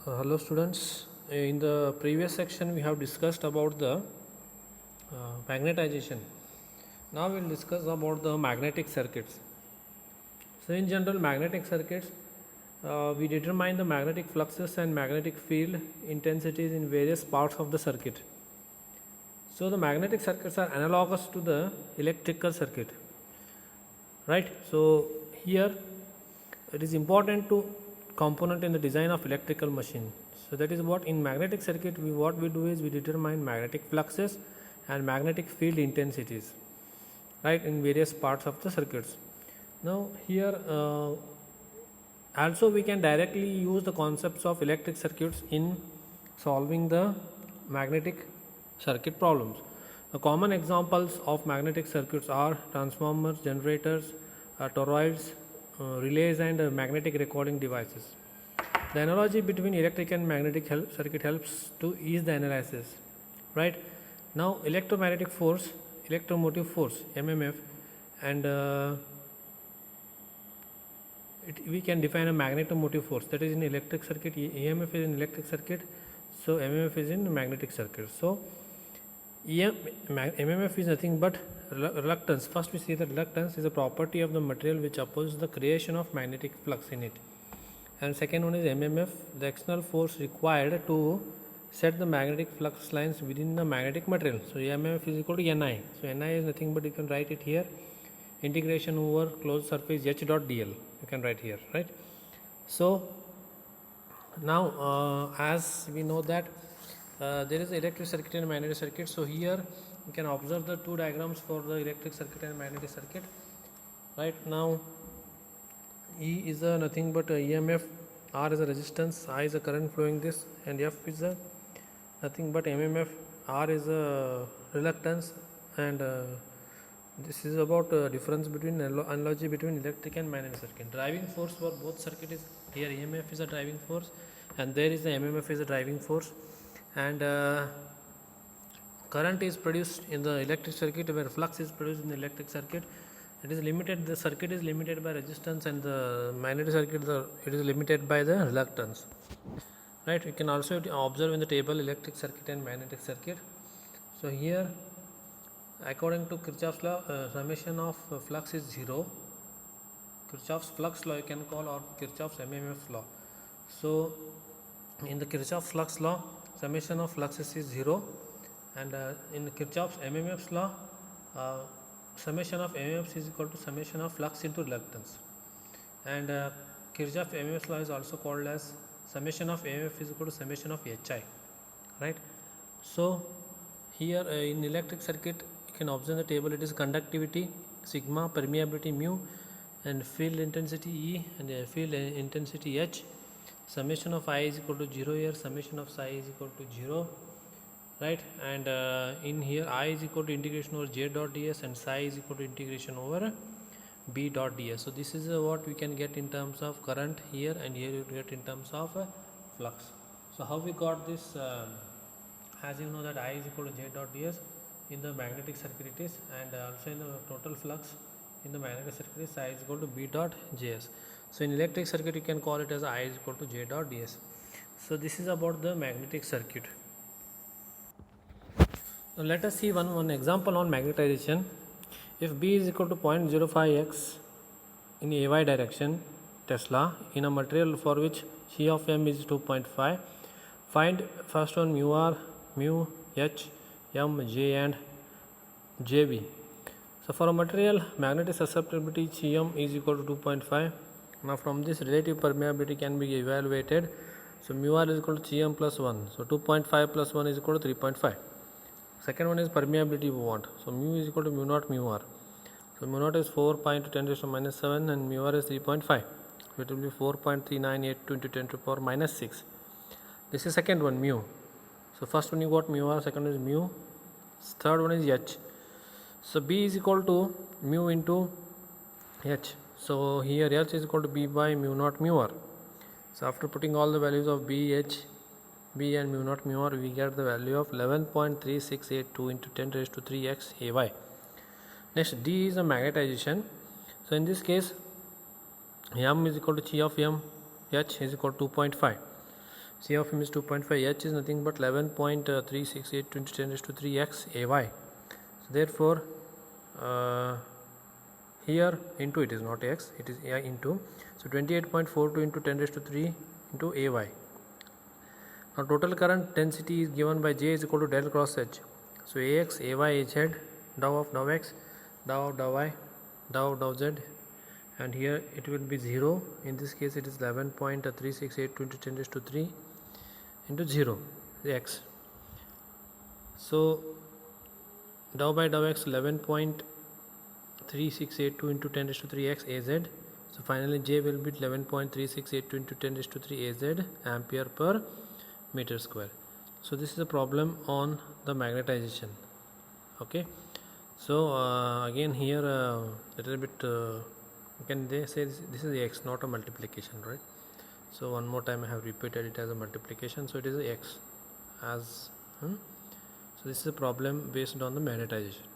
Hello students. In the previous section we have discussed about the magnetization. Now we will discuss about the magnetic circuits. So in general magnetic circuits we determine the magnetic fluxes and magnetic field intensities in various parts of the circuit. So the magnetic circuits are analogous to the electrical circuit, right? So here it is important to component in the design of electrical machine. So that is what in magnetic circuit what we do is we determine magnetic fluxes and magnetic field intensities, right, in various parts of the circuits. Now here also we can directly use the concepts of electric circuits in solving the magnetic circuit problems. The common examples of magnetic circuits are transformers, generators, toroids, relays and magnetic recording devices. The analogy between electric and magnetic circuit helps to ease the analysis, right? Now electromagnetic force, electromotive force mmf, and we can define a magnetomotive force, that is in electric circuit. EMF is in electric circuit, so mmf is in magnetic circuit. So mmf is nothing but reluctance. First we see that reluctance is a property of the material which opposes the creation of magnetic flux in it. And second one is mmf, the external force required to set the magnetic flux lines within the magnetic material. So mmf is equal to Ni. So Ni is nothing but, you can write it here, integration over closed surface h dot dl, you can write here, right? So now as we know that there is electric circuit and magnetic circuit. So here you can observe the two diagrams for the electric circuit and magnetic circuit. Right now E is a nothing but a EMF, R is a resistance, I is a current flowing this, and F is a nothing but MMF, R is a reluctance, and this is about difference between analogy between electric and magnetic circuit. Driving force for both circuit is here EMF is a driving force and there is the MMF is a driving force, and current is produced in the electric circuit where flux is produced in the electric circuit. It is limited, the circuit is limited by resistance, and the magnetic circuit it is limited by the reluctance, right? You can also observe in the table electric circuit and magnetic circuit. So here according to Kirchhoff's law, summation of flux is 0. Kirchhoff's flux law you can call, or Kirchhoff's MMF law. So in the Kirchhoff's flux law summation of fluxes is 0, and in Kirchhoff's MMF's law summation of MMF is equal to summation of flux into reluctance, and Kirchhoff's MMF law is also called as summation of MMF is equal to summation of HI, right? So here in electric circuit you can observe the table, it is conductivity sigma, permeability mu, and field intensity E, and field intensity H. Summation of I is equal to 0 here, summation of psi is equal to 0, right? And in here I is equal to integration over j dot ds and psi is equal to integration over b dot ds. So this is what we can get in terms of current here, and here you get in terms of flux. So how we got this? As you know that I is equal to j dot ds in the magnetic circuit it is, and also in the total flux in the magnetic circuit is I is equal to b dot js. So in electric circuit you can call it as I is equal to j dot ds. So this is about the magnetic circuit. Now let us see one example on magnetization. If B is equal to 0.05x in AY direction Tesla in a material for which chi of m is 2.5, find first one mu r, mu h, m, j and jb. So for a material magnetic susceptibility chi m is equal to 2.5. Now from this relative permeability can be evaluated. So mu r is equal to chi m plus 1. So 2.5 plus 1 is equal to 3.5. Second one is permeability we want. So mu is equal to mu naught mu r. So mu naught is 4.10⁻⁻⁷ and mu r is 3.5. So it will be 4.3982 into 10 to the power minus 6. This is second one, mu. So first one you got mu r, second one is mu, third one is h. So B is equal to mu into h. So here h is equal to b by mu naught mu r. So after putting all the values of b, h, b and mu naught mu r, we get the value of 11.3682 into 10 raised to 3x ay. Next, D is a magnetization. So in this case m is equal to chi of m, h is equal to 2.5. C of m is 2.5. H is nothing but 11.368 into 10 raised to 3 x AY. So therefore, here into it is not x, it is a into. So 28.42 into 10 raised to 3 into AY. Now total current density is given by J is equal to del cross H. So AX, AY, AZ, dou of dou x, dou of dou y, dou of dou z, and here it will be 0. In this case it is 11.368 into 10 raised to 3 into 0, the x. So dou by dou x 11.3682 into 10 raised to 3 x AZ. So finally J will be 11.3682 into 10 raised to 3 AZ ampere per meter square. So this is a problem on the magnetization. Okay, so again here a little bit can they say this is the x, not a multiplication, right? So one more time I have repeated it as a multiplication, so it is a x as so this is a problem based on the magnetization.